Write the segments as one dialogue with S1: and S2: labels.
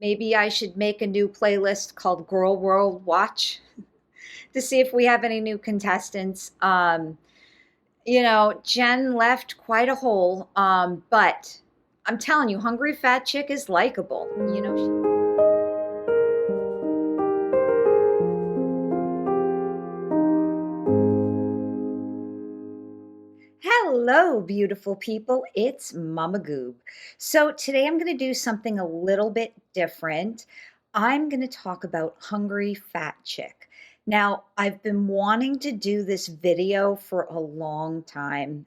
S1: Maybe I should make a new playlist called Gorl World Watch to see if we have any new contestants. Jen left quite a hole, but I'm telling you, Hungry Fat Chick is likable. Hello, beautiful people. It's Mama Goob. So today I'm going to do something a little bit different. I'm going to talk about Hungry Fat Chick. Now, I've been wanting to do this video for a long time,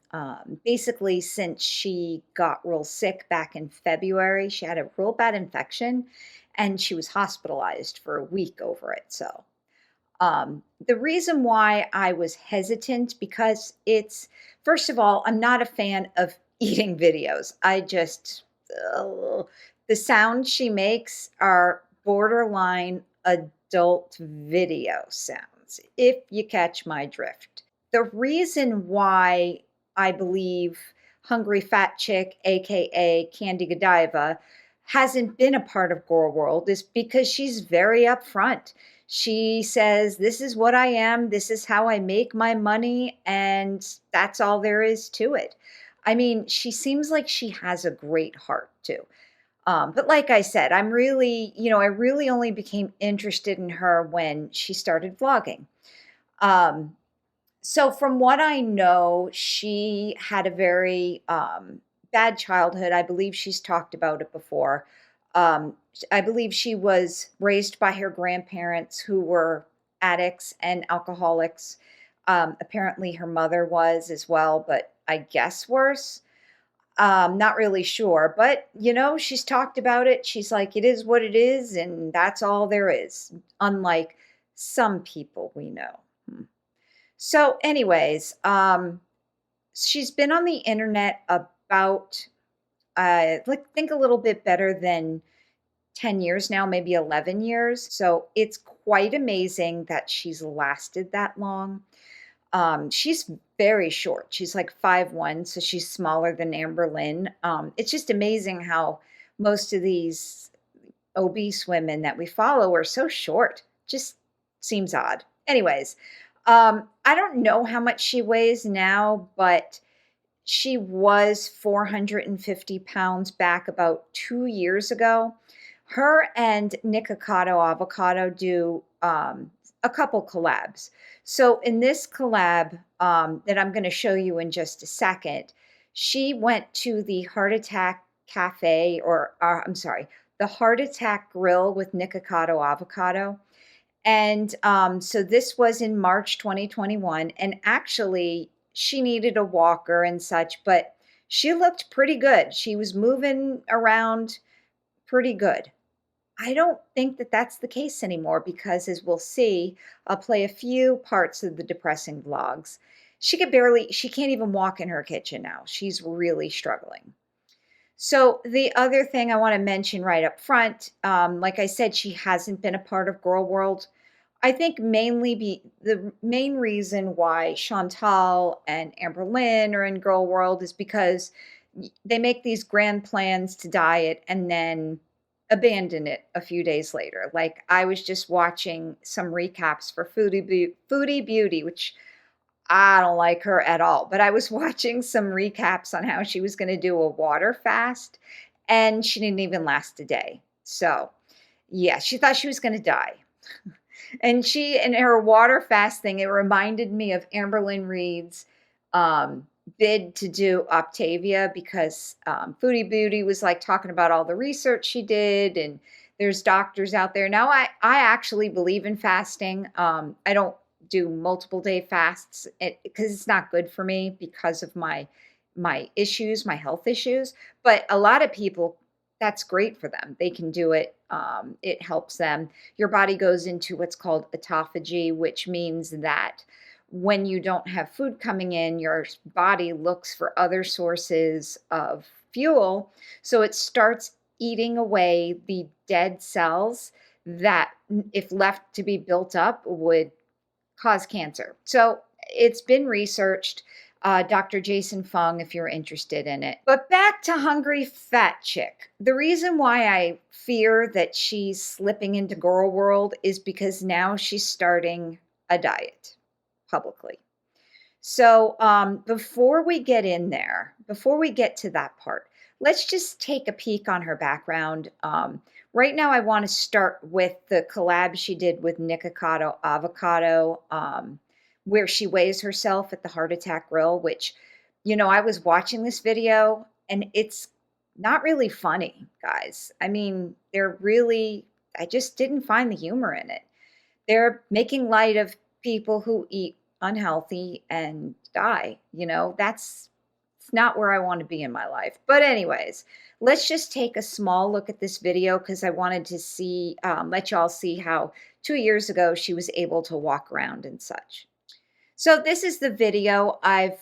S1: basically since she got real sick back in February. She had a real bad infection and she was hospitalized for a week over it. The reason why I was hesitant because first of all, I'm not a fan of eating videos. Ugh. The sounds she makes are borderline adult video sounds, if you catch my drift. The reason why I believe Hungry Fat Chick, a.k.a. Candy Godiva, hasn't been a part of Gorl World is because she's very upfront. She says, this is what I am, this is how I make my money, and that's all there is to it. I mean, she seems like she has a great heart too. But like I said, I really only became interested in her when she started vlogging. Um, so from what I know, she had a very bad childhood. I believe she's talked about it before. I believe she was raised by her grandparents who were addicts and alcoholics. Apparently her mother was as well, but I guess worse. Not really sure, but she's talked about it. She's like, it is what it is, and that's all there is, unlike some people we know. So, anyways, she's been on the internet about, think a little bit better than 10 years now, maybe 11 years. So it's quite amazing that she's lasted that long. She's very short. She's like 5'1", so she's smaller than Amber Lynn. It's just amazing how most of these obese women that we follow are so short. Just seems odd. Anyways, I don't know how much she weighs now, but she was 450 pounds back about 2 years ago. Her and Nikocado Avocado do a couple collabs. So in this collab that I'm going to show you in just a second, she went to the Heart Attack Cafe, or I'm sorry, the Heart Attack Grill with Nikocado Avocado. And so this was in March 2021. And actually, she needed a walker and such, but she looked pretty good. She was moving around pretty good. I don't think that that's the case anymore because, as we'll see, I'll play a few parts of the depressing vlogs. She can't even walk in her kitchen now. She's really struggling. So the other thing I want to mention right up front, like I said, she hasn't been a part of Gorl World. I think the main reason why Chantal and Amber Lynn are in Gorl World is because they make these grand plans to diet and then abandon it a few days later. Like I was just watching some recaps for Foodie Beauty, which I don't like her at all, but I was watching some recaps on how she was going to do a water fast and she didn't even last a day. So yeah, she thought she was going to die. And in her water fast thing, it reminded me of Amberlynn Reed's bid to do Octavia because Foodie Beauty was like talking about all the research she did, and there's doctors out there. Now, I actually believe in fasting. I don't do multiple day fasts because it's not good for me because of my issues, my health issues. But a lot of people, that's great for them. They can do it. It helps them. Your body goes into what's called autophagy, which means that when you don't have food coming in, your body looks for other sources of fuel. So it starts eating away the dead cells that, if left to be built up, would cause cancer. So it's been researched. Dr. Jason Fung, if you're interested in it. But back to Hungry Fat Chick. The reason why I fear that she's slipping into Gorl World is because now she's starting a diet publicly. So before we get in there, before we get to that part, let's just take a peek on her background. Right now, I want to start with the collab she did with Nikocado Avocado, where she weighs herself at the Heart Attack Grill, which, I was watching this video and it's not really funny, guys. I mean, I just didn't find the humor in it. They're making light of people who eat unhealthy and die. That's not where I want to be in my life. But anyways, let's just take a small look at this video because I wanted to see, let y'all see how 2 years ago she was able to walk around and such. So this is the video. I've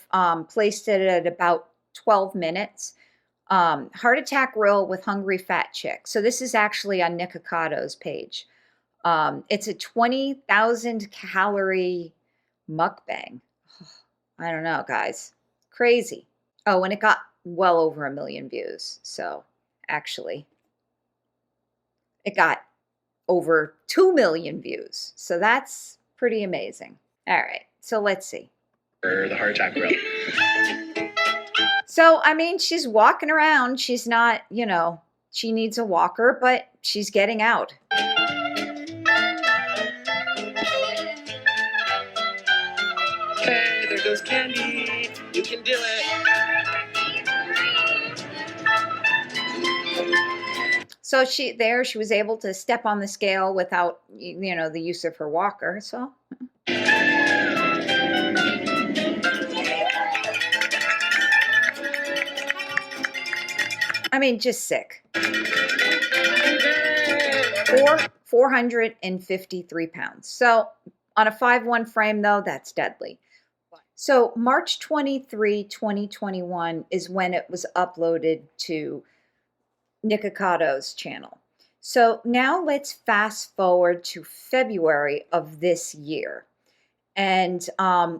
S1: placed it at about 12 minutes. Heart Attack Grill with Hungry Fat Chick. So this is actually on Nicocado's page. It's a 20,000 calorie mukbang. I don't know, guys. Crazy. Oh, and it got well over 1 million views. So actually, it got over 2 million views. So that's pretty amazing. All right. So let's see.
S2: The Heart Attack Grill.
S1: So, I mean, she's walking around. She's not, she needs a walker, but she's getting out.
S2: Hey, there goes Candy. You can do it.
S1: So she was able to step on the scale without, the use of her walker. So. I mean, just sick. 453 pounds. So on a 5'1" frame, though, that's deadly. So March 23, 2021 is when it was uploaded to Nicocado's channel. So now let's fast forward to February of this year. And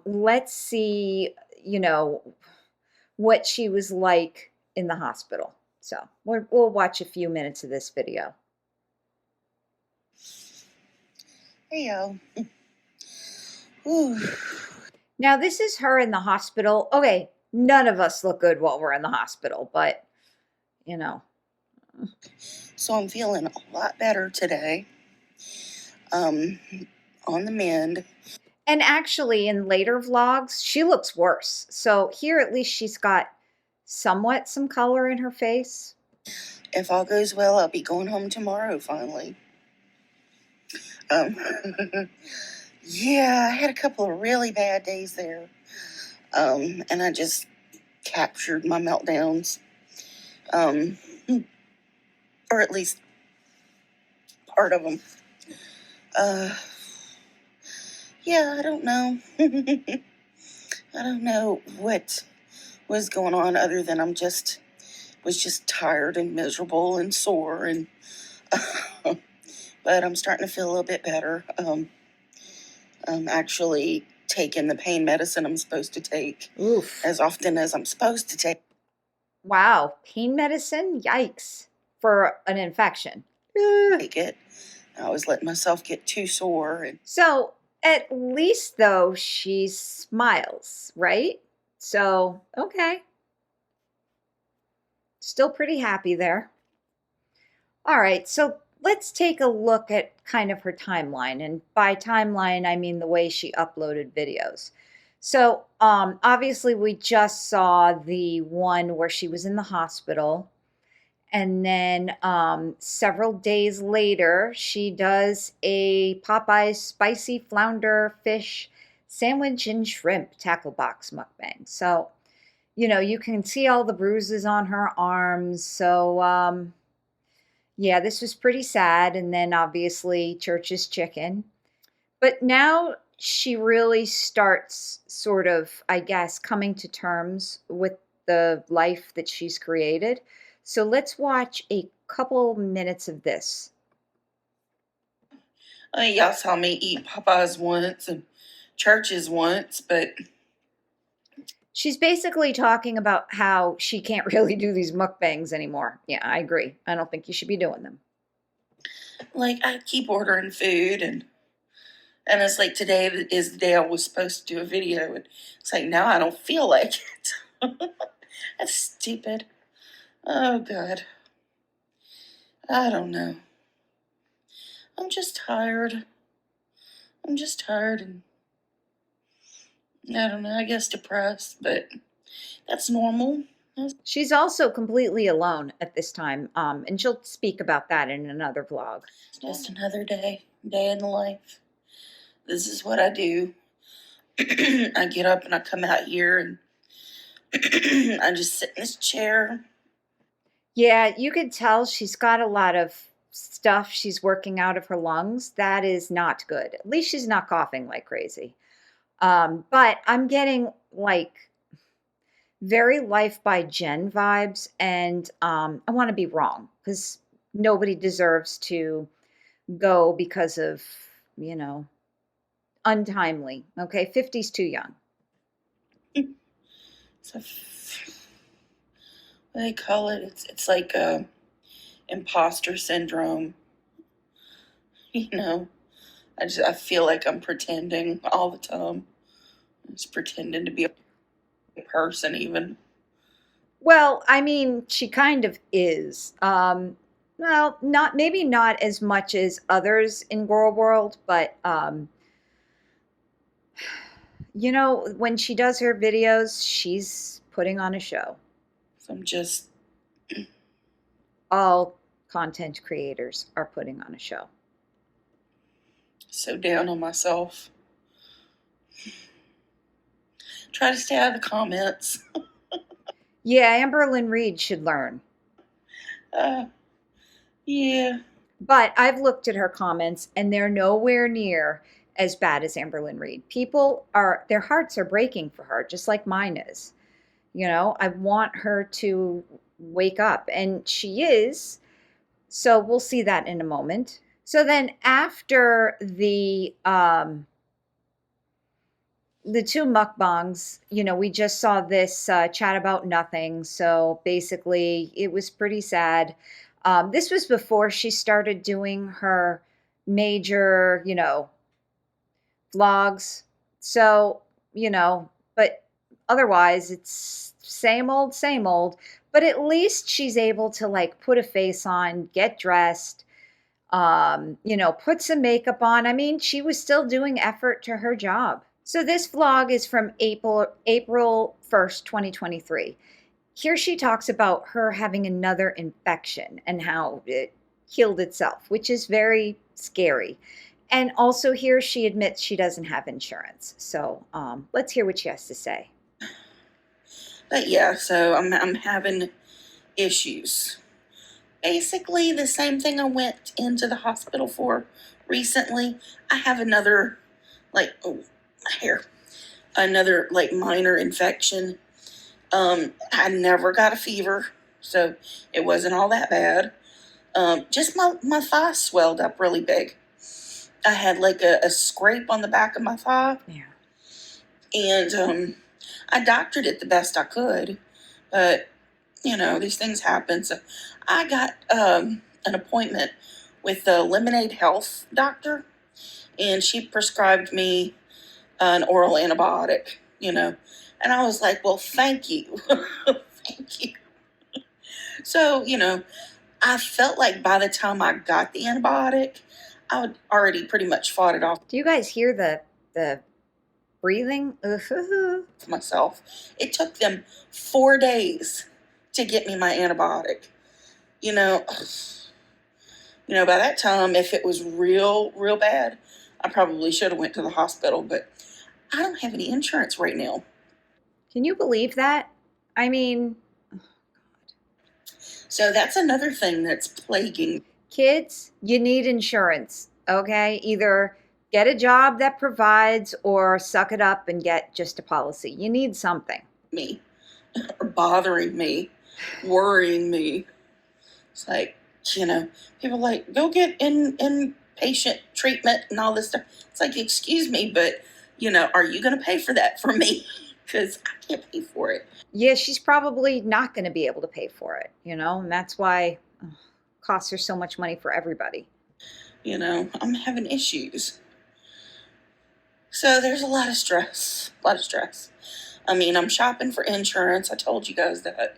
S1: let's see, what she was like in the hospital. So we'll watch a few minutes of this video.
S3: Hey, yo. Ooh.
S1: Now, this is her in the hospital. Okay, none of us look good while we're in the hospital, but,
S3: So I'm feeling a lot better today. On the mend.
S1: And actually, in later vlogs, she looks worse. So here, at least she's got somewhat some color in her face.
S3: If all goes well, I'll be going home tomorrow, finally. Yeah, I had a couple of really bad days there. And I just captured my meltdowns. Or at least part of them. Yeah, I don't know. I don't know what was going on other than was just tired and miserable and sore, and but I'm starting to feel a little bit better. I'm actually taking the pain medicine I'm supposed to take.
S1: Oof.
S3: As often as I'm supposed to take.
S1: Wow, pain medicine? Yikes. For an infection.
S3: Take it. I was letting myself get too sore.
S1: So at least, though, she smiles, right? So, okay. Still pretty happy there. All right, so let's take a look at kind of her timeline. And by timeline, I mean the way she uploaded videos. So obviously, we just saw the one where she was in the hospital. And then several days later, she does a Popeye's spicy flounder fish sandwich and shrimp tackle box mukbang. So, you can see all the bruises on her arms. So, yeah, this was pretty sad. And then obviously Church's chicken. But now she really starts sort of, I guess, coming to terms with the life that she's created. So let's watch a couple minutes of this.
S3: Y'all saw me eat Popeyes once and Church's once, but
S1: She's basically talking about how she can't really do these mukbangs anymore. Yeah, I agree. I don't think you should be doing them.
S3: Like, I keep ordering food, and it's like today is the day I was supposed to do a video, and it's like now I don't feel like it. That's stupid. Oh God. I don't know. I'm just tired. I'm just tired and I don't know, I guess depressed, but that's normal.
S1: She's also completely alone at this time, and she'll speak about that in another vlog.
S3: It's just another day in the life. This is what I do. I get up and I come out here and I just sit in this chair.
S1: Yeah, you could tell she's got a lot of stuff she's working out of her lungs. That is not good. At least she's not coughing like crazy. But I'm getting like very Life by Jen vibes, and I want to be wrong because nobody deserves to go because of, you know, untimely. Okay, 50's too young.
S3: So, what do they call it? It's like imposter syndrome. You know, I feel like I'm pretending all the time. I'm just pretending to be a person even.
S1: Well, I mean, she kind of is. Well, not maybe not as much as others in Gorl World, but you know, when she does her videos, she's putting on a show.
S3: So I'm just
S1: All content creators are putting on a show.
S3: so down on myself. Try to stay out of the comments.
S1: Yeah, Amberlyn Reed should learn.
S3: Yeah.
S1: But I've looked at her comments and they're nowhere near as bad as Amberlyn Reed. People are, their hearts are breaking for her, just like mine is. You know, I want her to wake up, and she is. So we'll see that in a moment. So then after the two mukbangs, you know, we just saw this chat about nothing. So basically, it was pretty sad. This was before she started doing her major, you know, vlogs. So, you know, but otherwise, it's same old, same old. But at least she's able to like put a face on, get dressed, you know, put some makeup on. I mean, she was still doing effort to her job. So this vlog is from April 1st, 2023. Here she talks about her having another infection and how it healed itself, which is very scary. And also here she admits she doesn't have insurance. So let's hear what she has to say.
S3: But yeah, so I'm having issues. Basically the same thing I went into the hospital for recently. I have another another like minor infection. I never got a fever, so it wasn't all that bad. Just my thigh swelled up really big. I had like a scrape on the back of my thigh.
S1: Yeah.
S3: And I doctored it the best I could, but you know, these things happen. So I got an appointment with the Lemonade Health doctor, and she prescribed me an oral antibiotic, you know. And I was like, well, thank you. Thank you. So, you know, I felt like by the time I got the antibiotic, I had already pretty much fought it off
S1: Do you guys hear the breathing?
S3: myself. It took them 4 days to get me my antibiotic. You know, by that time, if it was real bad, I probably should have went to the hospital, but I don't have any insurance right now.
S1: Can you believe that? I mean,
S3: So that's another thing that's plaguing
S1: kids, you need insurance, okay? Either get a job that provides or suck it up and get just a policy. You need something.
S3: me, or bothering me, worrying me. It's like, you know, people are like, go get inpatient treatment and all this stuff. It's like, excuse me, but, you know, are you going to pay for that for me? because I can't pay for it.
S1: Yeah, she's probably not going to be able to pay for it, and that's why costs her so much money for everybody.
S3: I'm having issues. So there's a lot of stress. A lot of stress. I mean, I'm shopping for insurance. I told you guys that.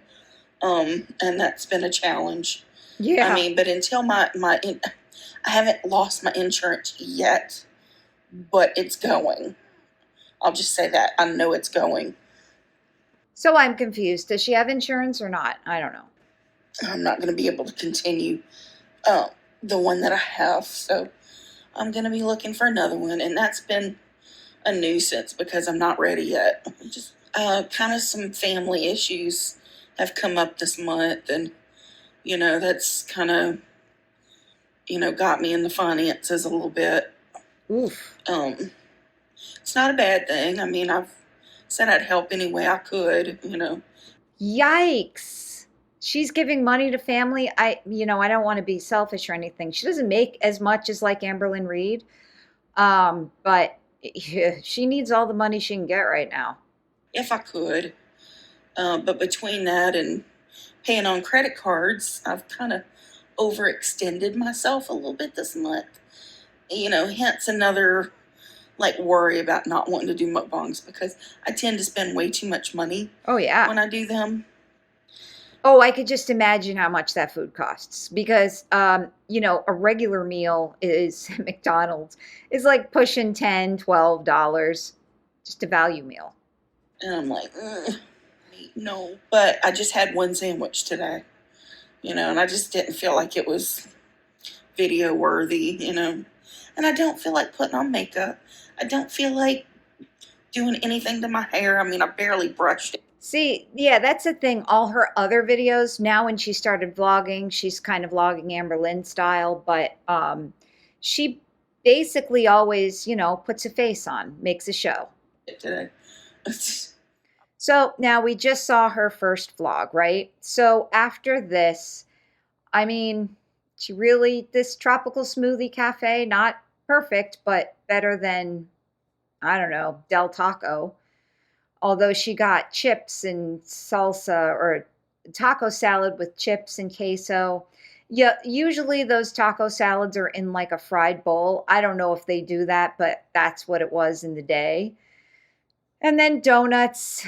S3: And that's been a challenge. I
S1: Yeah.
S3: mean, but until I haven't lost my insurance yet, but it's going. I'll just say that. I know it's going.
S1: So I'm confused. Does she have insurance or not? I don't know.
S3: I'm not going to be able to continue uh, the one that I have. So I'm going to be looking for another one. And that's been a nuisance because I'm not ready yet. Just kind of some family issues have come up this month. And, that's kind of, got me in the finances a little bit.
S1: Oof.
S3: It's not a bad thing. I mean, I've said I'd help any way I could.
S1: Yikes. She's giving money to family. I don't want to be selfish or anything. She doesn't make as much as like Amberlynn Reed. But she needs all the money she can get right now.
S3: If I could. But between that and paying on credit cards, I've kind of overextended myself a little bit this month. Hence another worry about not wanting to do mukbangs because I tend to spend way too much money
S1: Oh, yeah.
S3: when I do them.
S1: Oh, I could just imagine how much that food costs because, a regular meal is McDonald's is like pushing $10, $12, just a value meal.
S3: And I'm like, no. But I just had one sandwich today, and I just didn't feel like it was video worthy. And I don't feel like putting on makeup. I don't feel like doing anything to my hair. I mean, I barely brushed it.
S1: See, yeah, that's the thing. All her other videos, now when she started vlogging, she's kind of vlogging Amberlynn style, but she basically always, puts a face on, makes a show.
S3: Today.
S1: So now we just saw her first vlog, right? So after this, I mean, this tropical smoothie cafe, not perfect, but better than, I don't know, Del Taco. Although she got chips and salsa or taco salad with chips and queso. Yeah, usually those taco salads are in like a fried bowl. I don't know if they do that, but that's what it was in the day. And then donuts.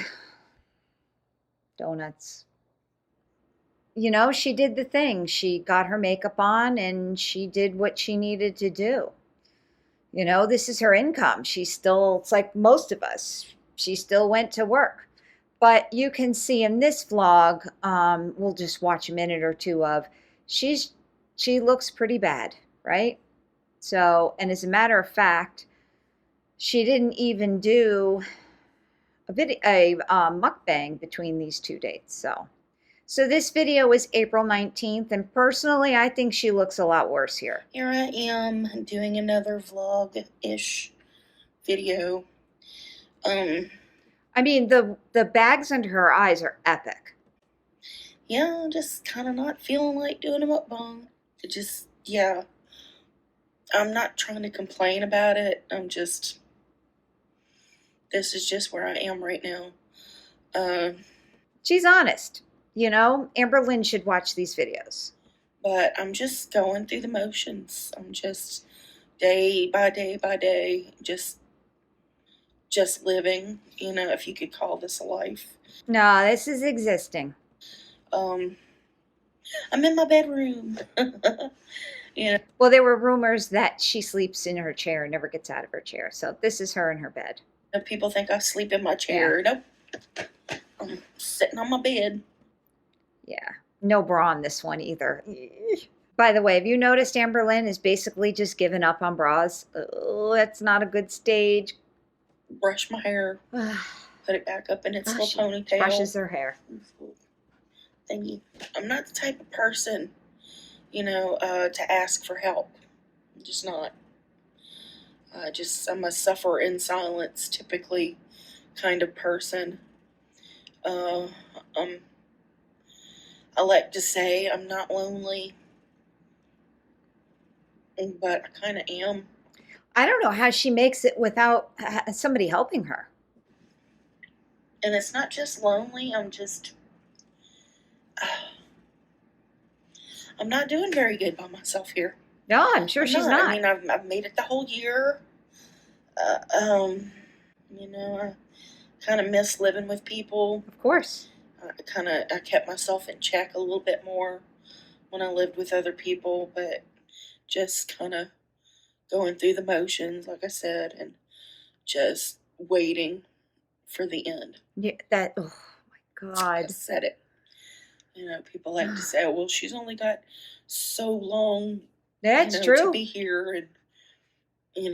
S1: Donuts. She did the thing. She got her makeup on and she did what she needed to do. This is her income. It's like most of us, she still went to work. But you can see in this vlog, we'll just watch a minute or two of, she looks pretty bad, right? So, and as a matter of fact, she didn't even do a mukbang between these two dates. So this video is April 19th, and personally, I think she looks a lot worse here.
S3: Here I am doing another vlog-ish video.
S1: I mean, the bags under her eyes are epic.
S3: Yeah, I'm just kind of not feeling like doing a mukbang. Yeah. I'm not trying to complain about it. This is just where I am right now.
S1: She's honest. Amberlynn should watch these videos.
S3: But I'm just going through the motions. I'm just day by day by day, just living, if you could call this a life.
S1: No, this is existing.
S3: I'm in my bedroom.
S1: Well, there were rumors that she sleeps in her chair and never gets out of her chair. So this is her in her bed.
S3: People think I sleep in my chair. Yeah. Nope. I'm sitting on my bed.
S1: Yeah. No bra on this one either. By the way, have you noticed Amberlynn is basically just given up on bras? Oh, that's not a good stage.
S3: Brush my hair. Put it back up in its little ponytail.
S1: Brushes her hair.
S3: Thingy. I'm not the type of person, to ask for help. I'm just not. I'm a suffer in silence, typically, kind of person. I like to say I'm not lonely, but I kind of am.
S1: I don't know how she makes it without somebody helping her.
S3: And it's not just lonely, I'm not doing very good by myself here.
S1: No, I'm sure she's not.
S3: I mean, I've made it the whole year. Uh, um, I kind of miss living with people.
S1: Of course.
S3: I kept myself in check a little bit more when I lived with other people, but just kind of going through the motions, like I said, and just waiting for the end.
S1: Yeah, oh my
S3: I
S1: God.
S3: said it. People like to say, "Oh, well, she's only got so long,
S1: That's
S3: to
S1: true.
S3: be here," and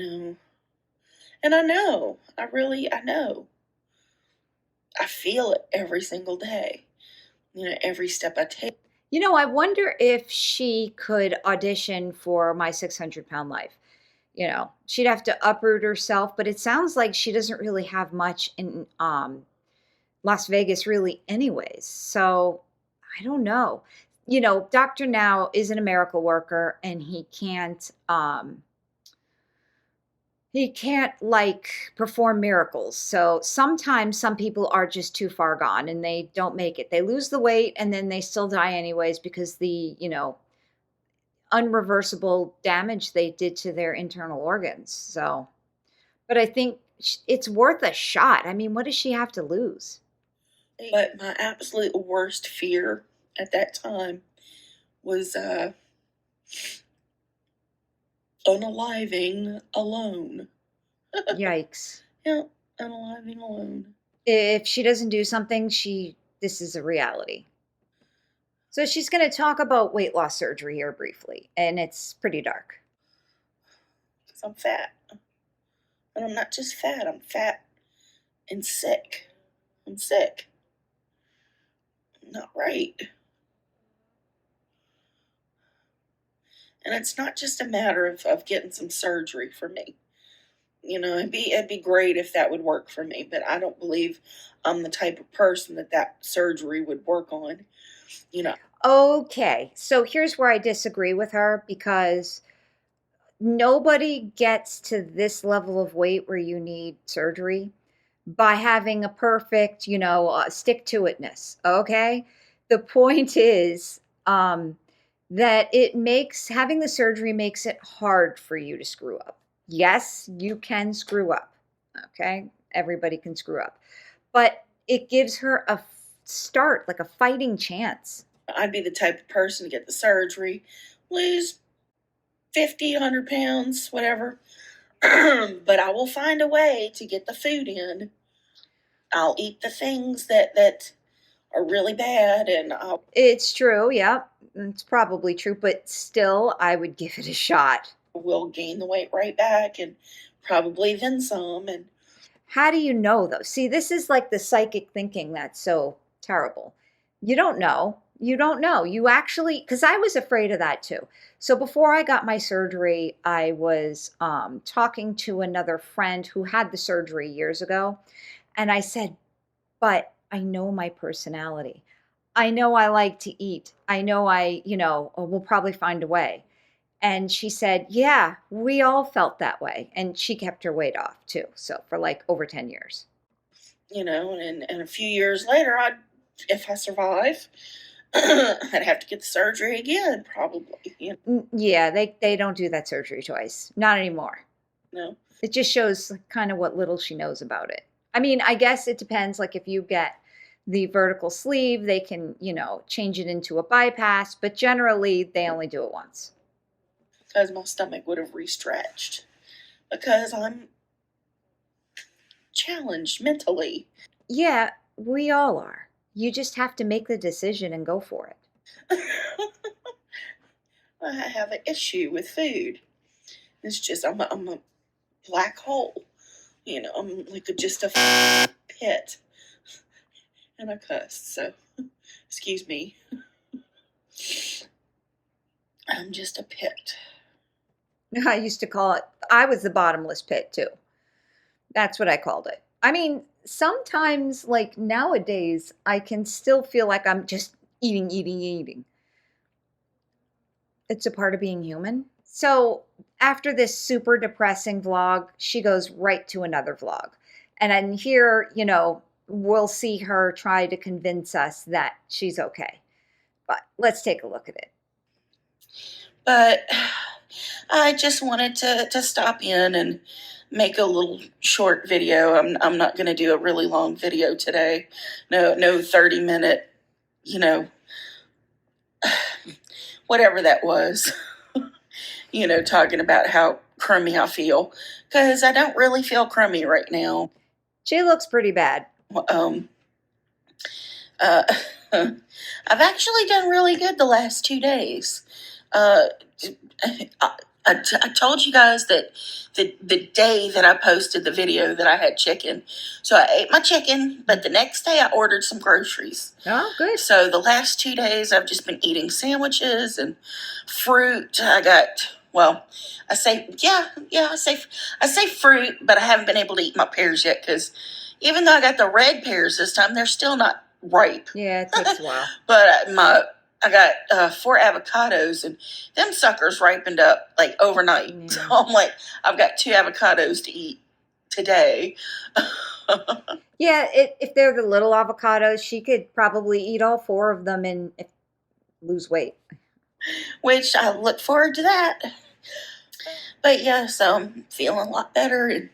S3: I know, I know. I feel it every single day. Every step I take.
S1: I wonder if she could audition for My 600-Pound Life. She'd have to uproot herself, but it sounds like she doesn't really have much in Las Vegas, really, anyways. So I don't know. Dr. Now is an miracle worker, and he can't like perform miracles. So sometimes some people are just too far gone and they don't make it. They lose the weight and then they still die anyways because the, unreversible damage they did to their internal organs. So, but I think it's worth a shot. I mean, what does she have to lose?
S3: But my absolute worst fear at that time was unaliving alone.
S1: Yikes.
S3: Yeah, unaliving alone.
S1: If she doesn't do something, this is a reality. So she's going to talk about weight loss surgery here briefly, and it's pretty dark.
S3: Because I'm fat. And I'm not just fat, I'm fat and sick. I'm sick. Not right. And it's not just a matter of getting some surgery for me. It'd be great if that would work for me, but I don't believe I'm the type of person that surgery would work on.
S1: Okay, so here's where I disagree with her because nobody gets to this level of weight where you need surgery by having a perfect, stick to itness. Okay. The point is that having the surgery makes it hard for you to screw up. Yes, you can screw up. Okay. Everybody can screw up, but it gives her a start, like a fighting chance.
S3: I'd be the type of person to get the surgery, lose 50, 100 pounds, whatever. But I will find a way to get the food in. I'll eat the things that are really bad, and
S1: It's true, yeah. It's probably true, but still, I would give it a shot.
S3: will gain the weight right back, and probably then some. And
S1: how do you know, though? See, this is like the psychic thinking that's so terrible. You don't know. You don't know. You actually, because I was afraid of that too. So before I got my surgery, I was talking to another friend who had the surgery years ago. And I said, but I know my personality. I know I like to eat. I know we'll probably find a way. And she said, yeah, we all felt that way. And she kept her weight off too. So for like over 10 years.
S3: And a few years later, if I survive, I'd have to get the surgery again, probably.
S1: Yeah, they don't do that surgery twice. Not anymore.
S3: No.
S1: It just shows kind of what little she knows about it. I mean, I guess it depends. Like if you get the vertical sleeve, they can, change it into a bypass. But generally, they only do it once.
S3: Because my stomach would have restretched. Because I'm challenged mentally.
S1: Yeah, we all are. You just have to make the decision and go for it.
S3: I have an issue with food. It's just, I'm a black hole. I'm like just a pit. And I cussed, so excuse me. I'm just a pit.
S1: I used to call it, I was the bottomless pit too. That's what I called it. I mean, sometimes, like nowadays, I can still feel like I'm just eating, eating, eating. It's a part of being human. So after this super depressing vlog, she goes right to another vlog. And then here, we'll see her try to convince us that she's okay. But let's take a look at it.
S3: But I just wanted to stop in and make a little short video. I'm not going to do a really long video today. No 30-minute, you know, whatever that was, talking about how crummy I feel, because I don't really feel crummy right now.
S1: She looks pretty bad.
S3: Um, uh, I've actually done really good the last 2 days. Uh, I told you guys that the day that I posted the video that I had chicken. So I ate my chicken, but the next day I ordered some groceries.
S1: Oh, good.
S3: So the last 2 days I've just been eating sandwiches and fruit. I got, well, I say, I say fruit, but I haven't been able to eat my pears yet because even though I got the red pears this time, they're still not ripe.
S1: Yeah, it takes a while.
S3: But I got 4 avocados, and them suckers ripened up like overnight.
S1: Yeah.
S3: So I'm like, I've got 2 avocados to eat today.
S1: Yeah, if they're the little avocados, she could probably eat all 4 of them and lose weight.
S3: Which I look forward to that. But yeah, so I'm feeling a lot better, and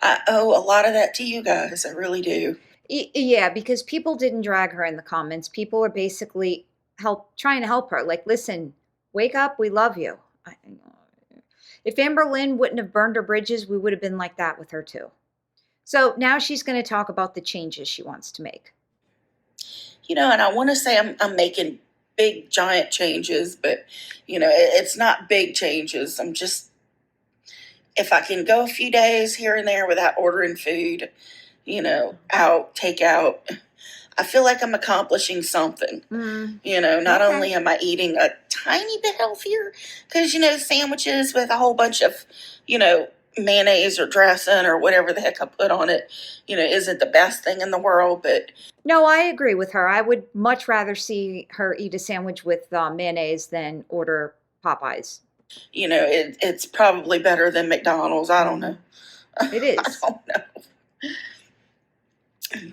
S3: I owe a lot of that to you guys. I really do.
S1: Yeah, because people didn't drag her in the comments. People are basically trying to help her. Like, listen, wake up. We love you. If Amber Lynn wouldn't have burned her bridges, we would have been like that with her too. So now she's going to talk about the changes she wants to make.
S3: And I want to say I'm making big, giant changes, but, it's not big changes. I'm just, if I can go a few days here and there without ordering food, take out, I feel like I'm accomplishing something. Not
S1: Okay.
S3: only am I eating a tiny bit healthier, because, sandwiches with a whole bunch of, mayonnaise or dressing or whatever the heck I put on it, isn't the best thing in the world. But
S1: No, I agree with her. I would much rather see her eat a sandwich with mayonnaise than order Popeyes.
S3: it's probably better than McDonald's. I don't know.
S1: It is.
S3: I don't know.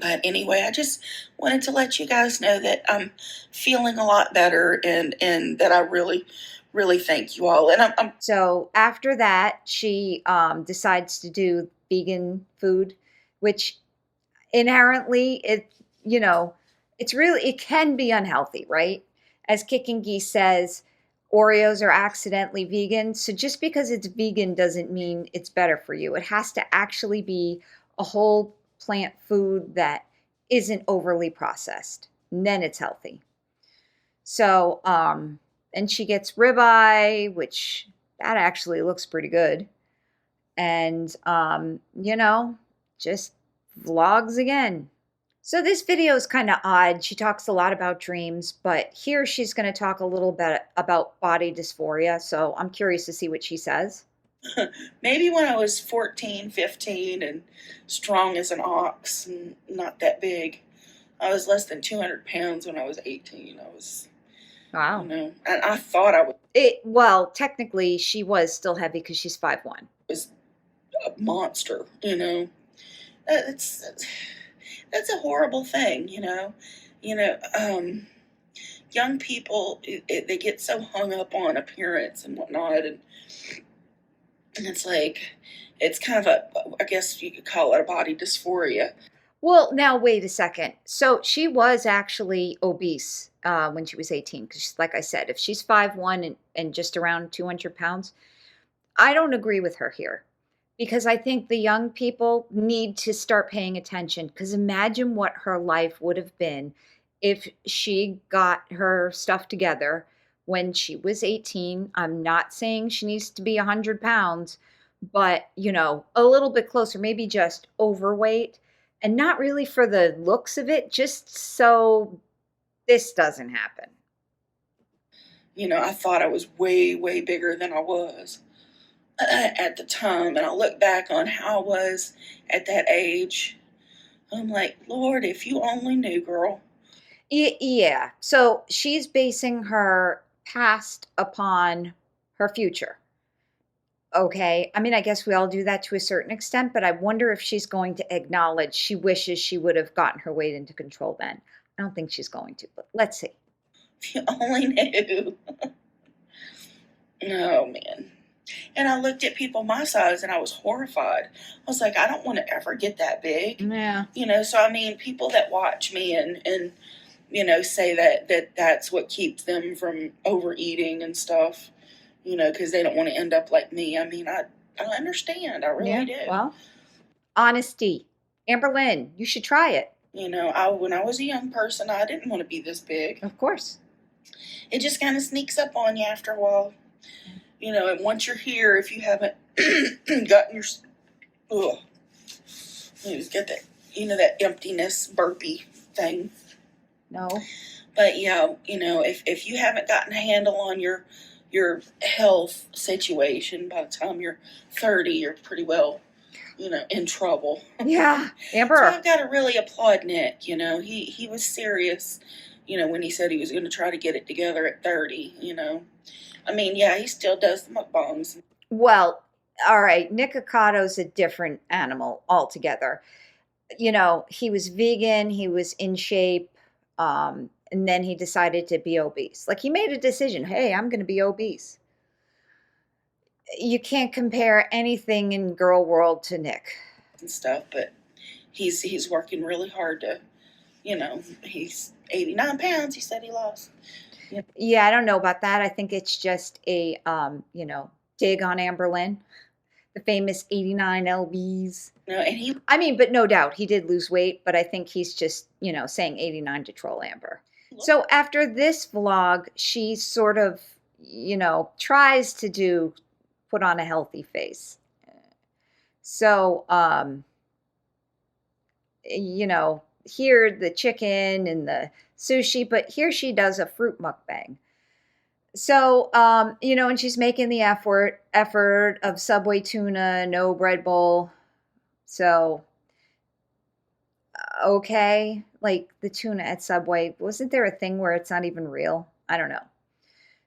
S3: But anyway, I just wanted to let you guys know that I'm feeling a lot better, and that I really, really thank you all. And I'm
S1: So after that, she decides to do vegan food, which inherently it can be unhealthy, right? As Kicking Geese says, Oreos are accidentally vegan. So just because it's vegan doesn't mean it's better for you. It has to actually be a whole plant food that isn't overly processed. And then it's healthy. So, and she gets ribeye, which that actually looks pretty good. And, just vlogs again. So this video is kind of odd. She talks a lot about dreams, but here she's going to talk a little bit about body dysphoria. So I'm curious to see what she says.
S3: maybe when I was 14, 15 and strong as an ox and not that big. I was less than 200 pounds when I was 18. I was,
S1: Wow.
S3: and I thought I
S1: Well, technically she was still heavy because she's 5'1".
S3: was a monster, That's a horrible thing, young people, they get so hung up on appearance and whatnot, and it's like, it's kind of I guess you could call it a body dysphoria.
S1: Well, now wait a second. So she was actually obese when she was 18 because, like I said, if she's 5'1" and just around 200 pounds, I don't agree with her here. Because I think the young people need to start paying attention. Because imagine what her life would have been if she got her stuff together when she was 18. I'm not saying she needs to be 100 pounds, but, a little bit closer, maybe just overweight. And not really for the looks of it, just so this doesn't happen.
S3: I thought I was way, way bigger than I was at the time, and I look back on how I was at that age. I'm like, Lord, if you only knew, girl.
S1: Yeah. So she's basing her past upon her future. Okay. I mean, I guess we all do that to a certain extent, but I wonder if she's going to acknowledge she wishes she would have gotten her weight into control then. I don't think she's going to, but let's see.
S3: If you only knew. Oh, man. And I looked at people my size and I was horrified. I was like, I don't want to ever get that big.
S1: Yeah.
S3: So I mean, people that watch me and say that's what keeps them from overeating and stuff, because they don't want to end up like me. I mean, I understand. I really do.
S1: Well, honesty. Amberlynn, you should try it.
S3: When I was a young person, I didn't want to be this big.
S1: Of course.
S3: It just kind of sneaks up on you after a while. And once you're here, if you haven't gotten your, ugh, you just get that, that emptiness burpee thing.
S1: No.
S3: But yeah, if you haven't gotten a handle on your health situation by the time you're 30, you're pretty well, in trouble.
S1: Yeah, Amber.
S3: So I've got to really applaud Nick. He was serious, when he said he was going to try to get it together at 30. I mean, yeah, he still does the mukbangs.
S1: Well, all right. Nick Ocato's a different animal altogether. He was vegan, he was in shape, and then he decided to be obese. Like, he made a decision. Hey, I'm going to be obese. You can't compare anything in Gorl World to Nick.
S3: And stuff, but he's working really hard to, he's 89 pounds, he said he lost.
S1: Yeah, I don't know about that. I think it's just a, dig on Amberlynn, the famous 89 lbs. But no doubt he did lose weight, but I think he's just, saying 89 to troll Amber. So after this vlog, she sort of, tries to put on a healthy face. So, here the chicken and the sushi, but here she does a fruit mukbang. So, and she's making the effort of Subway tuna, no bread bowl. So, okay, like the tuna at Subway, wasn't there a thing where it's not even real? I don't know.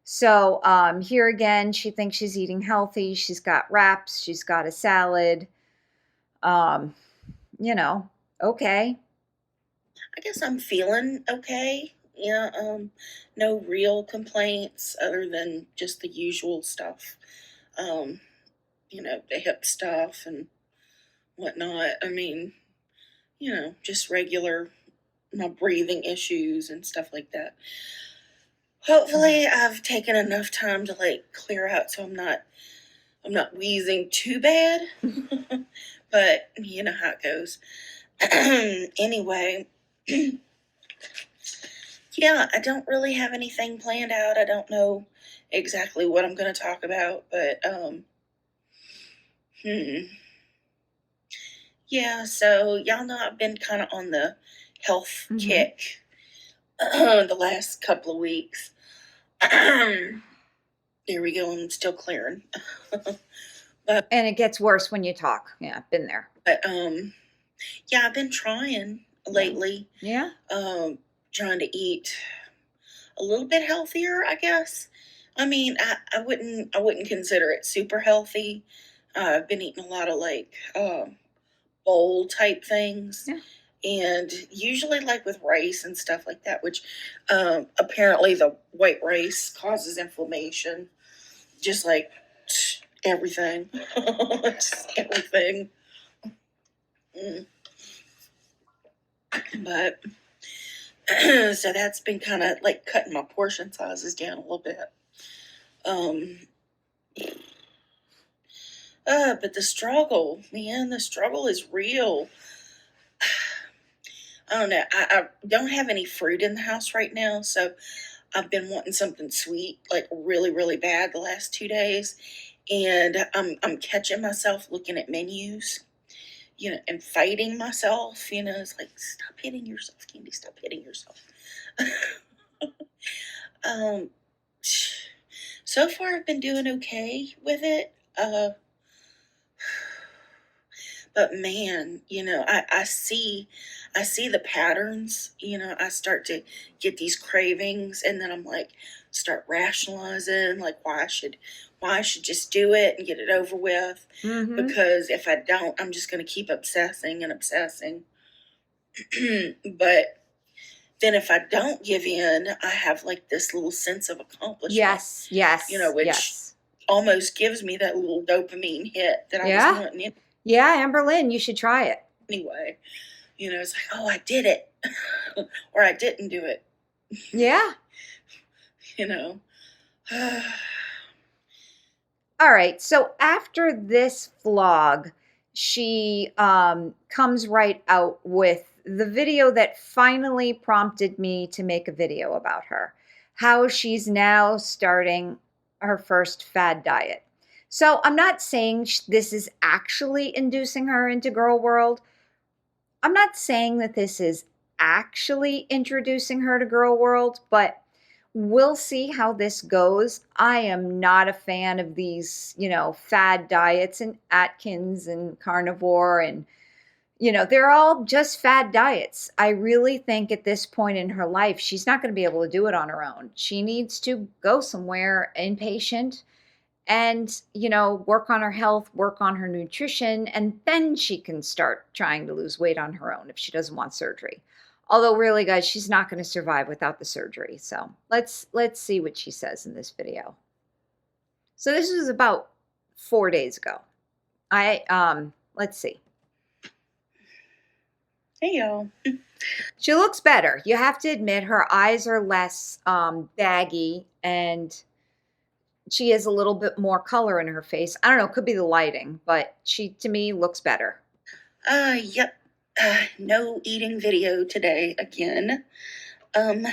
S1: So, here again, she thinks she's eating healthy. She's got wraps. She's got a salad. Okay.
S3: I guess I'm feeling okay. Yeah, no real complaints other than just the usual stuff. The hip stuff and whatnot. I mean, just regular my breathing issues and stuff like that. Hopefully I've taken enough time to clear out so I'm not wheezing too bad. But you know how it goes. Anyway, yeah, I don't really have anything planned out. I don't know exactly what I'm going to talk about, but yeah, so y'all know I've been kind of on the health kick the last couple of weeks. There we go. I'm still clearing.
S1: And it gets worse when you talk. Yeah, I've been there.
S3: But yeah, I've been trying lately.
S1: Yeah.
S3: Trying to eat a little bit healthier, I guess. I mean, I wouldn't consider it super healthy. I've been eating a lot of bowl type things.
S1: Yeah.
S3: And usually with rice and stuff like that, which apparently the white rice causes inflammation. Just everything. Just everything. But so that's been kind of cutting my portion sizes down a little bit. But the struggle, man, the struggle is real. I don't know. I don't have any fruit in the house right now, so I've been wanting something sweet, really, really bad the last 2 days. And I'm catching myself looking at menus, and fighting myself, it's stop hitting yourself, Candy, stop hitting yourself. So far I've been doing okay with it. But man, I see the patterns. I start to get these cravings, and then I'm like, start rationalizing like why I should just do it and get it over with.
S1: Mm-hmm.
S3: Because if I don't, I'm just going to keep obsessing and obsessing. But then if I don't give in, I have like this little sense of accomplishment.
S1: Yes, yes,
S3: Which
S1: yes.
S3: almost gives me that little dopamine hit that I was
S1: Yeah.
S3: wanting
S1: Yeah, Amberlynn, you should try it.
S3: anyway. It's like, oh, I did it, or I didn't do it.
S1: Yeah.
S3: You know.
S1: All right. So after this vlog, she comes right out with the video that finally prompted me to make a video about her, how she's now starting her first fad diet. So I'm not saying this is actually inducing her into Gorl World. I'm not saying that this is actually introducing her to Gorl World, but we'll see how this goes. I am not a fan of these, fad diets and Atkins and Carnivore and, they're all just fad diets. I really think at this point in her life, she's not going to be able to do it on her own. She needs to go somewhere inpatient and work on her health, work on her nutrition, and then she can start trying to lose weight on her own if she doesn't want surgery. Although really, guys, she's not going to survive without the surgery. So let's see what she says in this video. So this was about 4 days ago. Let's see.
S3: Hey y'all.
S1: She looks better. You have to admit her eyes are less baggy, and she has a little bit more color in her face. I don't know, it could be the lighting, but she, to me, looks better.
S3: Yep. No eating video today again. I've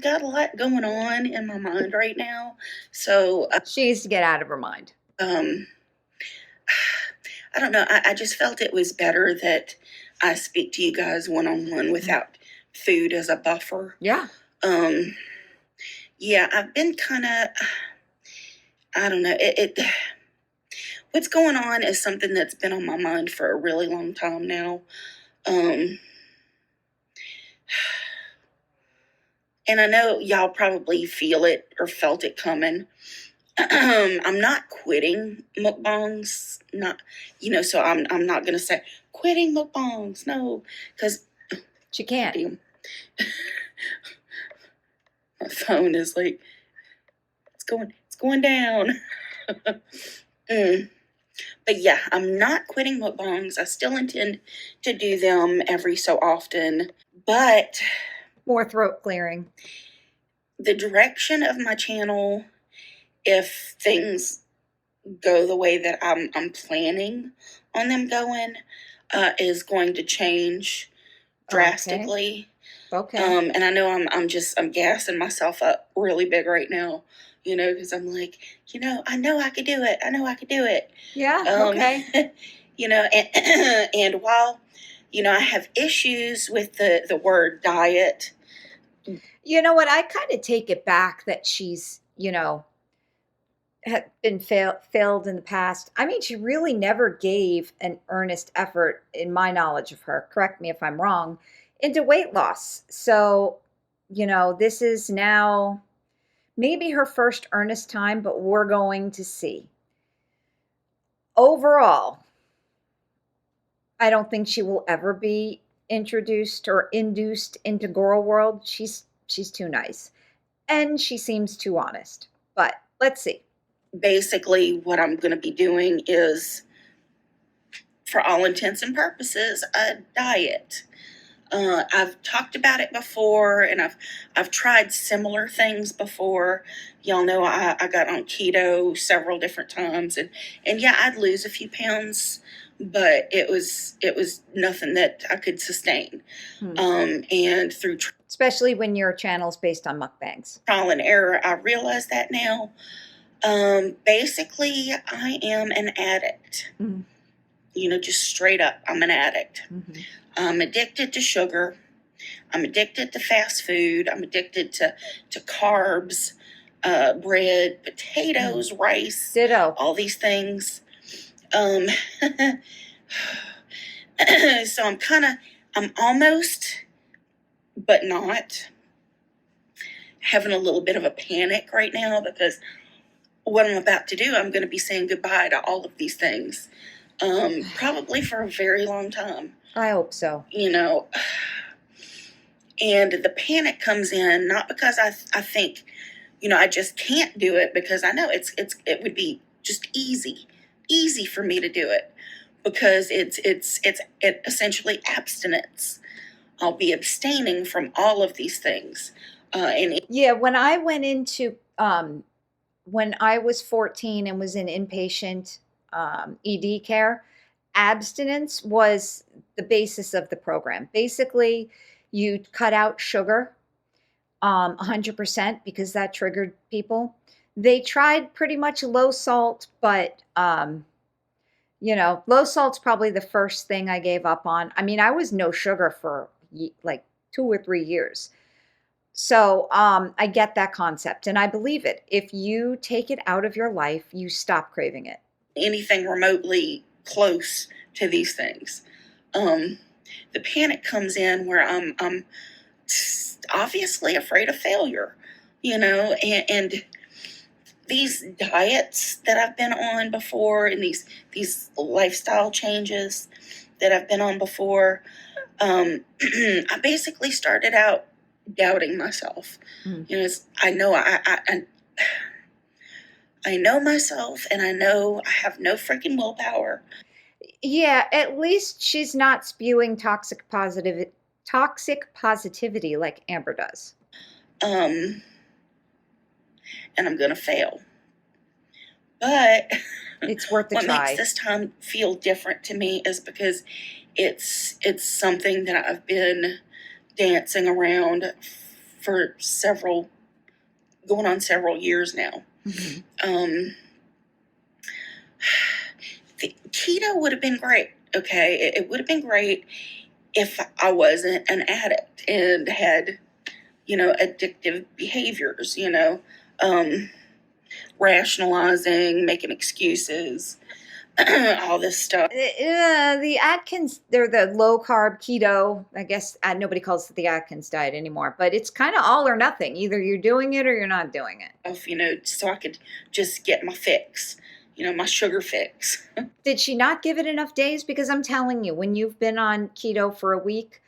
S3: got a lot going on in my mind right now. So,
S1: she needs to get out of her mind.
S3: I don't know. I just felt it was better that I speak to you guys one-on-one without food as a buffer.
S1: Yeah.
S3: Yeah, I've been kind of, I don't know, what's going on is something that's been on my mind for a really long time now. And I know y'all probably feel it or felt it coming. I'm not quitting mukbangs, so I'm not going to say quitting mukbangs, no, because
S1: she can't.
S3: My phone is like, it's going down. But yeah, I'm not quitting mukbangs. I still intend to do them every so often, but
S1: more throat clearing.
S3: The direction of my channel, if things go the way that I'm planning on them going, is going to change drastically.
S1: Okay.
S3: And I know I'm gassing myself up really big right now, because I'm like, I know I could do it. I know I could do it.
S1: Yeah. Okay.
S3: And while, I have issues with the word diet.
S1: You know what? I kind of take it back that she's, had been failed in the past. I mean, she really never gave an earnest effort, in my knowledge of her, correct me if I'm wrong, into weight loss. So, this is now maybe her first earnest time, but we're going to see. Overall, I don't think she will ever be introduced or induced into Gorl World. She's too nice, and she seems too honest. But let's see. Basically, what I'm going to be doing is, for all intents and purposes, a diet. I've talked about it before, and I've tried similar things before. Y'all know I got on keto several different times, and yeah, I'd lose a few pounds, but it was nothing that I could sustain. And through especially when your channel's based on mukbangs, trial and error, I realize that now. Basically, I am an addict. Just straight up, I'm an addict. I'm addicted to sugar. I'm addicted to fast food. I'm addicted to carbs, bread, potatoes, rice. Ditto. All these things.
S3: Um, so I'm almost, but not, having a little bit of a panic right now because what I'm about to do, I'm going to be saying goodbye to all of these things, probably for a very long time.
S1: I hope so.
S3: You know, and the panic comes in not because I think, I just can't do it, because I know it would be just easy for me to do it, because it's essentially abstinence. I'll be abstaining from all of these things.
S1: Yeah, when I went into when I was 14 and was in inpatient ED care, abstinence was the basis of the program. Basically, you cut out sugar 100% because that triggered people. They tried pretty much low salt, but low salt's probably the first thing I gave up on. I mean, I was no sugar for like 2 or 3 years. So I get that concept and I believe it. If you take it out of your life, you stop craving it.
S3: Anything remotely close to these things. The panic comes in where I'm obviously afraid of failure, and these diets that I've been on before, and these lifestyle changes that I've been on before, I basically started out doubting myself. I know I know myself, and I know I have no freaking willpower.
S1: Yeah, at least she's not spewing toxic positivity like Amber does.
S3: And I'm gonna fail. But
S1: it's worth a
S3: what
S1: try.
S3: Makes this time feel different to me is because it's something that I've been dancing around for going on several years now.
S1: Mm-hmm.
S3: Keto would have been great. Okay, it would have been great if I wasn't an addict and had, addictive behaviors. Rationalizing, making excuses, all this stuff.
S1: The Atkins, they're the low carb keto. I guess nobody calls it the Atkins diet anymore, but it's kind of all or nothing. Either you're doing it or you're not doing it.
S3: So I could just get my fix, my sugar fix.
S1: Did she not give it enough days? Because I'm telling you, when you've been on keto for a week,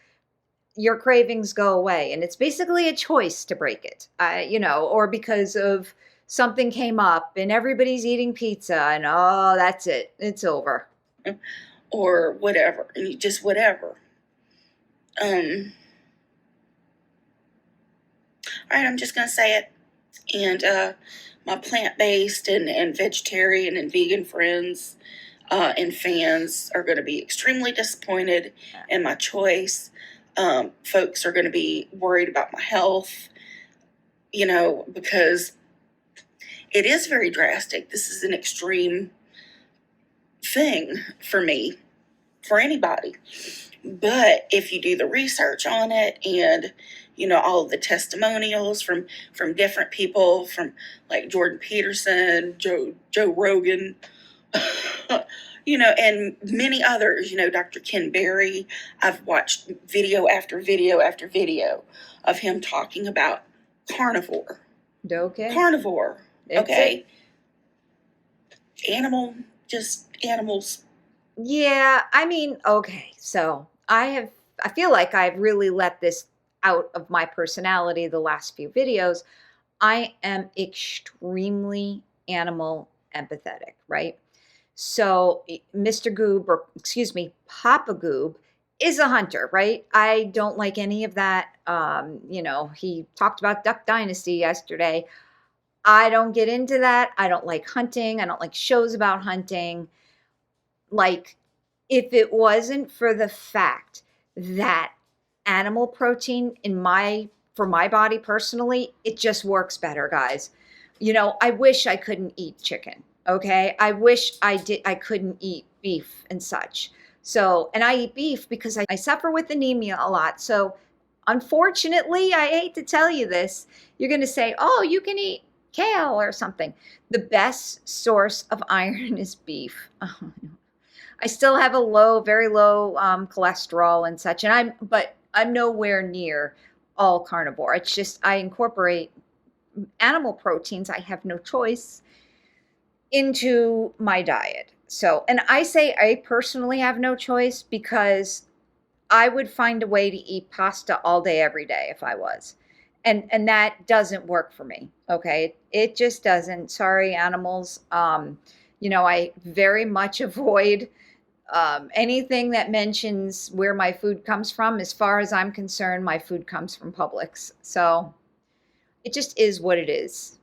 S1: your cravings go away. And it's basically a choice to break it, or because of something came up and everybody's eating pizza and that's it. It's over.
S3: Or whatever. And just whatever. All right, I'm just going to say it. And my plant-based and vegetarian and vegan friends and fans are going to be extremely disappointed in my choice. Folks are going to be worried about my health, because it is very drastic. This is an extreme thing for me, for anybody. But if you do the research on it and, all of the testimonials from different people, from like Jordan Peterson, Joe Rogan, and many others, Dr. Ken Berry. I've watched video after video after video of him talking about carnivore.
S1: Okay.
S3: Carnivore. Okay. Animals.
S1: Yeah, I mean, okay. So I feel like I've really let this out of my personality the last few videos. I am extremely animal empathetic, right? So Mr. Goob, or excuse me, Papa Goob, is a hunter, right? I don't like any of that. He talked about Duck Dynasty yesterday. I don't get into that. I don't like hunting. I don't like shows about hunting. Like, if it wasn't for the fact that animal protein for my body personally, it just works better, guys. I wish I couldn't eat chicken. Okay. I wish I couldn't eat beef and such. So, and I eat beef because I suffer with anemia a lot. So unfortunately, I hate to tell you this, you're going to say, oh, you can eat kale or something. The best source of iron is beef. I still have a low, very low cholesterol and such, and I'm nowhere near all carnivore. It's just I incorporate animal proteins. I have no choice into my diet. So, and I say I personally have no choice because I would find a way to eat pasta all day, every day if I was. And that doesn't work for me. Okay. It just doesn't. Sorry, animals. I very much avoid anything that mentions where my food comes from. As far as I'm concerned, my food comes from Publix. So it just is what it is.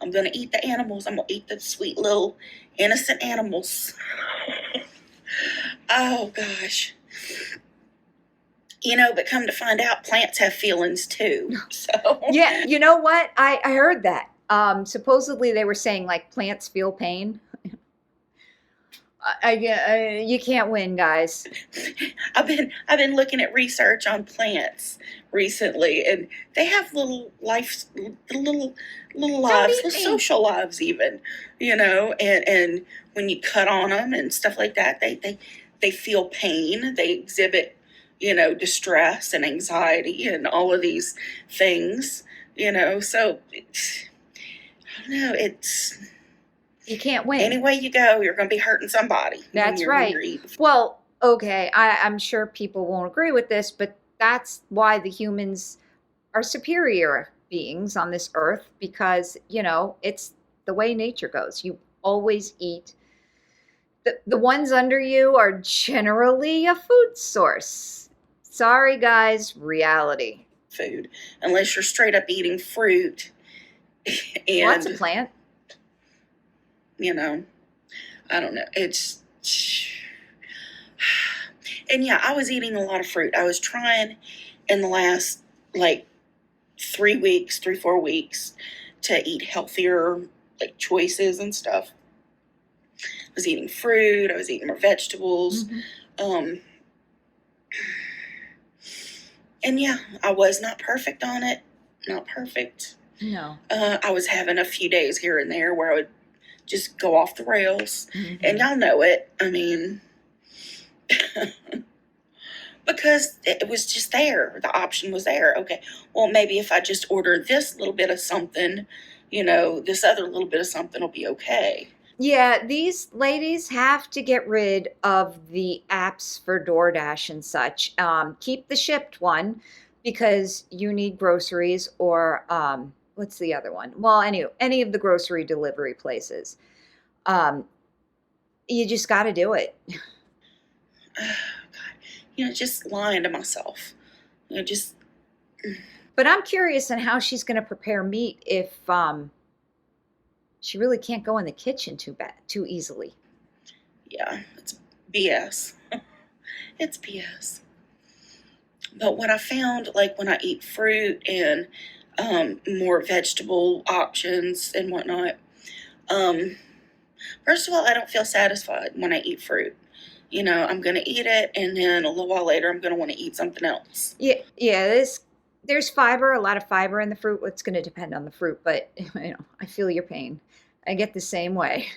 S3: I'm gonna eat the animals. I'm gonna eat the sweet little innocent animals. Oh gosh. But come to find out, plants have feelings too. So
S1: Yeah, you know what? I heard that. Supposedly they were saying like plants feel pain. You can't win, guys.
S3: I've been looking at research on plants recently, and they have little lives, little lives,
S1: Don't eat
S3: little
S1: me.
S3: social lives, even. And when you cut on them and stuff like that, they feel pain. They exhibit distress and anxiety and all of these things. So I don't know. It's
S1: You can't win.
S3: any way you go, you're going to be hurting somebody.
S1: That's
S3: when
S1: right.
S3: you're eating.
S1: Well, okay, I'm sure people won't agree with this, but that's why the humans are superior beings on this earth because, it's the way nature goes. You always eat. The ones under you are generally a food source. Sorry, guys, reality.
S3: Food, unless you're straight up eating fruit. And
S1: Well, that's a plant.
S3: I don't know. It's and yeah, I was eating a lot of fruit. I was trying in the last like 3 4 weeks to eat healthier like choices and stuff. I was eating fruit, I was eating more vegetables.
S1: Mhm.
S3: And yeah, I was not perfect on it. Not perfect.
S1: No.
S3: I was having a few days here and there where I would just go off the rails.
S1: Mhm.
S3: And y'all know it. I mean, because it was just there. The option was there. Okay, well, maybe if I just order this little bit of something, this other little bit of something will be okay.
S1: Yeah, these ladies have to get rid of the apps for DoorDash and such. Keep the shipped one because you need groceries or what's the other one? Well, any of the grocery delivery places. Um, you just got to do it.
S3: Oh, God. Just lying to myself. Just.
S1: But I'm curious on how she's going to prepare meat if she really can't go in the kitchen too easily.
S3: Yeah, it's BS. It's BS. But what I found, like when I eat fruit and more vegetable options and whatnot, first of all, I don't feel satisfied when I eat fruit. I'm going to eat it, and then a little while later, I'm going to want to eat something else.
S1: Yeah. There's fiber, a lot of fiber in the fruit. It's going to depend on the fruit, but I feel your pain. I get the same way.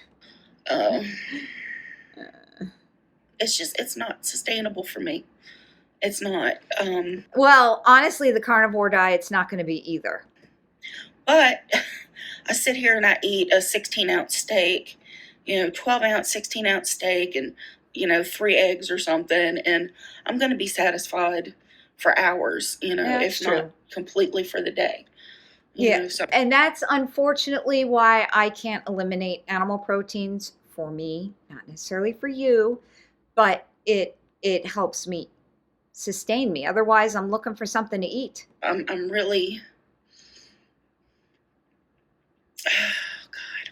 S3: It's not sustainable for me. It's not.
S1: Well, honestly, the carnivore diet's not going to be either.
S3: But I sit here and I eat a 16-ounce steak, 12-ounce, 16-ounce steak, and 3 eggs or something, and I'm going to be satisfied for hours, if
S1: true.
S3: not completely for the day.
S1: Yeah, and that's unfortunately why I can't eliminate animal proteins for me, not necessarily for you, but it helps me sustain me. Otherwise, I'm looking for something to eat.
S3: I'm really. Oh God.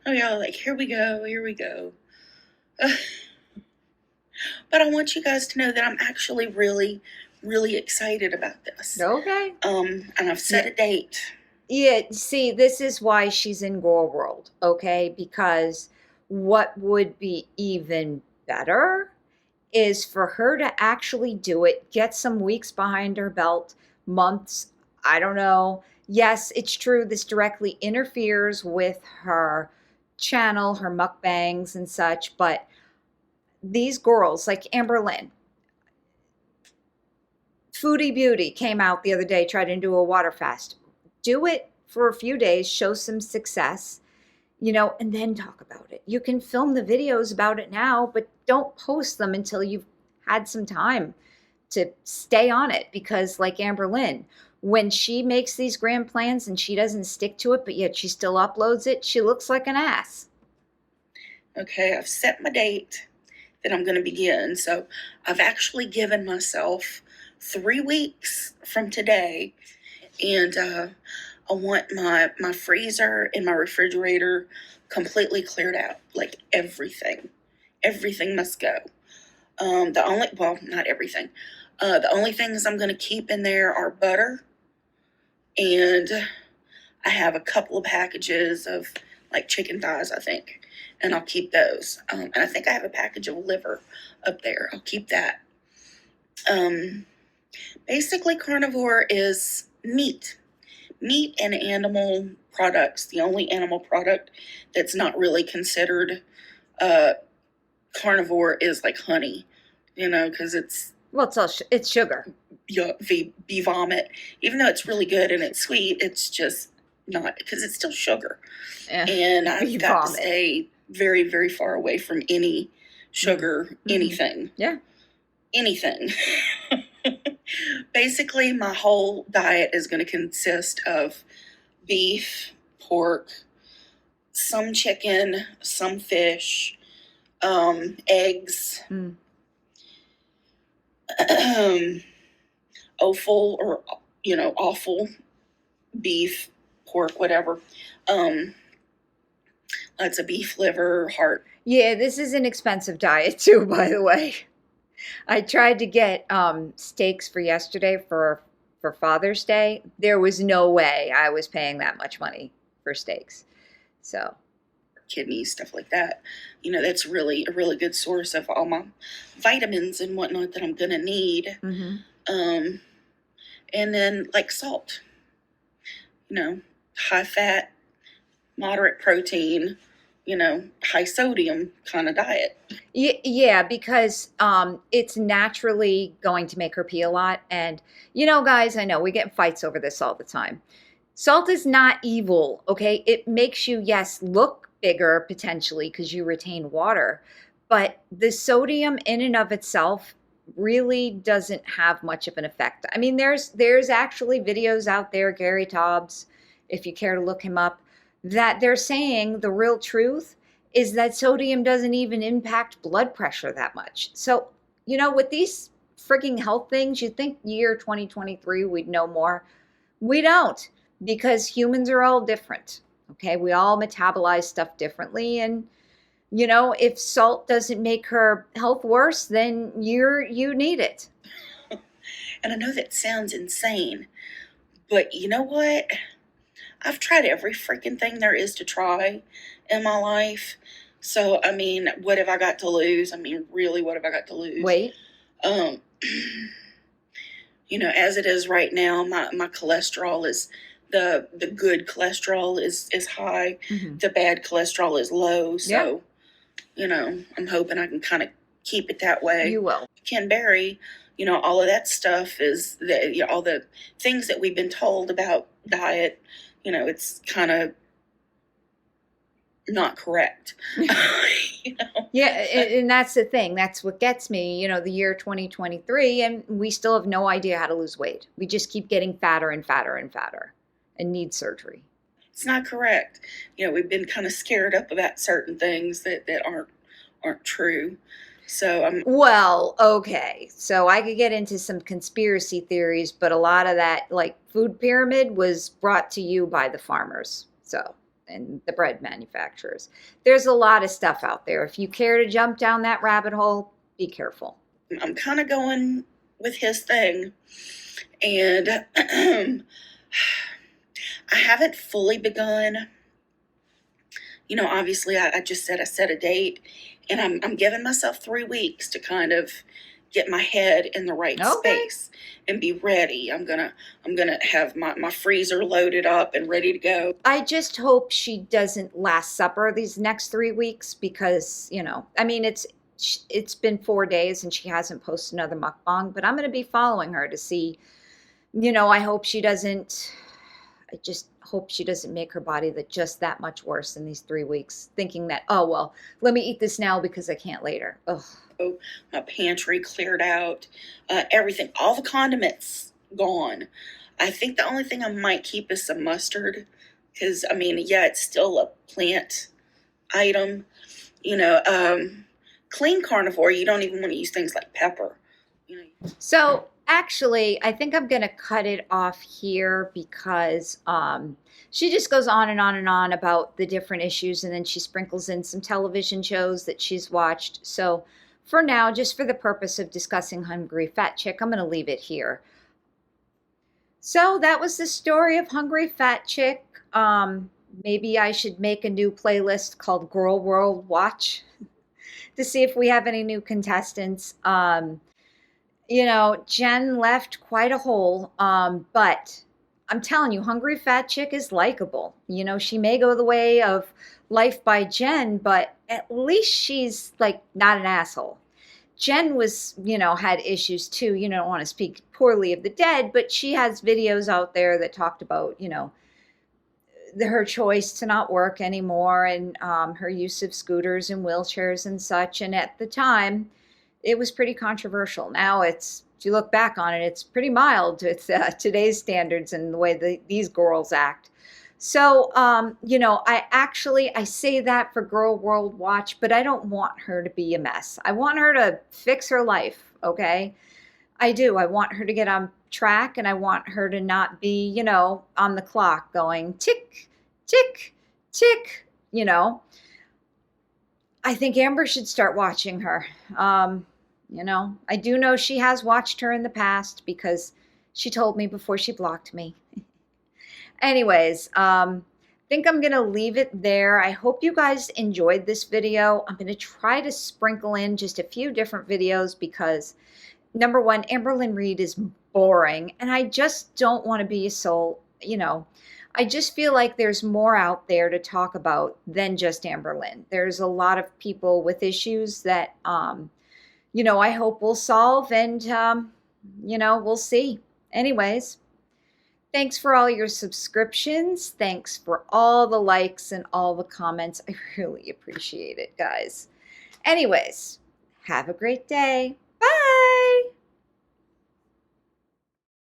S3: Oh yeah, like here we go. But I want you guys to know that I'm actually really, really excited about this.
S1: Okay.
S3: And I've set a date.
S1: Yeah, see, this is why she's in Gorl World, okay? Because what would be even better is for her to actually do it, get some weeks behind her belt, months, I don't know, Yes, it's true. This directly interferes with her channel, her mukbangs and such. But these girls, like Amber Lynn, Foodie Beauty came out the other day, tried to do a water fast. Do it for a few days, show some success, and then talk about it. You can film the videos about it now, but don't post them until you've had some time to stay on it. Because, like Amber Lynn, when she makes these grand plans and she doesn't stick to it, but yet she still uploads it, she looks like an ass.
S3: Okay, I've set my date that I'm going to begin. So I've actually given myself 3 weeks from today, and I want my freezer and my refrigerator completely cleared out, like everything. Everything must go. Not everything. The only things I'm going to keep in there are butter, and I have a couple of packages of like chicken thighs, I think, and I'll keep those. And I think I have a package of liver up there. I'll keep that. Basically, carnivore is meat and animal products. The only animal product that's not really considered carnivore is like honey, because it's
S1: It's sugar.
S3: bee vomit. Even though it's really good and it's sweet, it's just not, because it's still sugar. And I've got to stay very, very far away from any sugar, anything.
S1: Yeah.
S3: Anything. Basically, my whole diet is going to consist of beef, pork, some chicken, some fish, eggs, offal or offal, beef, pork, whatever. Lots of beef liver, heart.
S1: Yeah, this is an expensive diet too, by the way. I tried to get steaks for yesterday for Father's Day. There was no way I was paying that much money for steaks. So
S3: kidneys, stuff like that. That's really a really good source of all my vitamins and whatnot that I'm gonna need. And then like salt, high fat, moderate protein, high sodium kind of diet.
S1: Yeah, because it's naturally going to make her pee a lot. And, guys, I know we get in fights over this all the time. Salt is not evil, okay? It makes you, yes, look bigger potentially because you retain water. But the sodium in and of itself really doesn't have much of an effect. I mean, there's actually videos out there, Gary Taubes, if you care to look him up, that they're saying the real truth is that sodium doesn't even impact blood pressure that much. So, with these freaking health things, you'd think year 2023 we'd know more. We don't, because humans are all different. Okay, we all metabolize stuff differently, and if salt doesn't make her health worse, then you need it.
S3: And I know that sounds insane, but you know what? I've tried every freaking thing there is to try in my life. So, I mean, what have I got to lose? I mean, really, what have I got to lose?
S1: Wait.
S3: As it is right now, my cholesterol is, the good cholesterol is high. The bad cholesterol is low. So, I'm hoping I can kind of keep it that way.
S1: You will.
S3: Ken Berry, all of that stuff is all the things that we've been told about diet, it's kind of not correct.
S1: Yeah, and that's the thing. That's what gets me, the year 2023, and we still have no idea how to lose weight. We just keep getting fatter and fatter and fatter and need surgery.
S3: It's not correct. We've been kind of scared up about certain things that aren't true. So
S1: well, okay. So I could get into some conspiracy theories, but a lot of that, like food pyramid, was brought to you by the farmers. And the bread manufacturers. There's a lot of stuff out there. If you care to jump down that rabbit hole, be careful.
S3: I'm kind of going with his thing, and I haven't fully begun. Obviously I just said I set a date, and I'm giving myself 3 weeks to kind of get my head in the right
S1: Okay.
S3: space and be ready. I'm gonna have my freezer loaded up and ready to go.
S1: I just hope she doesn't last supper these next 3 weeks because, I mean, it's been 4 days and she hasn't posted another mukbang, but I'm going to be following her to see, I hope she doesn't. I just hope she doesn't make her body just that much worse in these 3 weeks, thinking that, oh, well, let me eat this now because I can't later. Ugh.
S3: Oh, my pantry cleared out, everything, all the condiments gone. I think the only thing I might keep is some mustard, because I mean, yeah, it's still a plant item. Clean carnivore, you don't even want to use things like pepper.
S1: So actually, I think I'm going to cut it off here because she just goes on and on and on about the different issues, and then she sprinkles in some television shows that she's watched. So for now, just for the purpose of discussing Hungry Fat Chick, I'm going to leave it here. So that was the story of Hungry Fat Chick. Maybe I should make a new playlist called Gorl World Watch to see if we have any new contestants. Jen left quite a hole, but I'm telling you, Hungry Fat Chick is likable. She may go the way of Life by Jen, but at least she's like not an asshole. Jen was, had issues too. You don't want to speak poorly of the dead, but she has videos out there that talked about, her choice to not work anymore and her use of scooters and wheelchairs and such. And at the time, it was pretty controversial. Now if you look back on it, it's pretty mild with today's standards and the way these girls act. So, I say that for Gorl World Watch, but I don't want her to be a mess. I want her to fix her life, okay? I do. I want her to get on track, and I want her to not be, on the clock going tick, tick, tick, I think Amber should start watching her. I do know she has watched her in the past because she told me before she blocked me. Anyways, I think I'm going to leave it there. I hope you guys enjoyed this video. I'm going to try to sprinkle in just a few different videos because, number one, Amberlynn Reid is boring, and I just don't want to be a soul, I just feel like there's more out there to talk about than just Amberlynn. There's a lot of people with issues that, I hope we'll solve, and, we'll see. Anyways, thanks for all your subscriptions. Thanks for all the likes and all the comments. I really appreciate it, guys. Anyways, have a great day. Bye.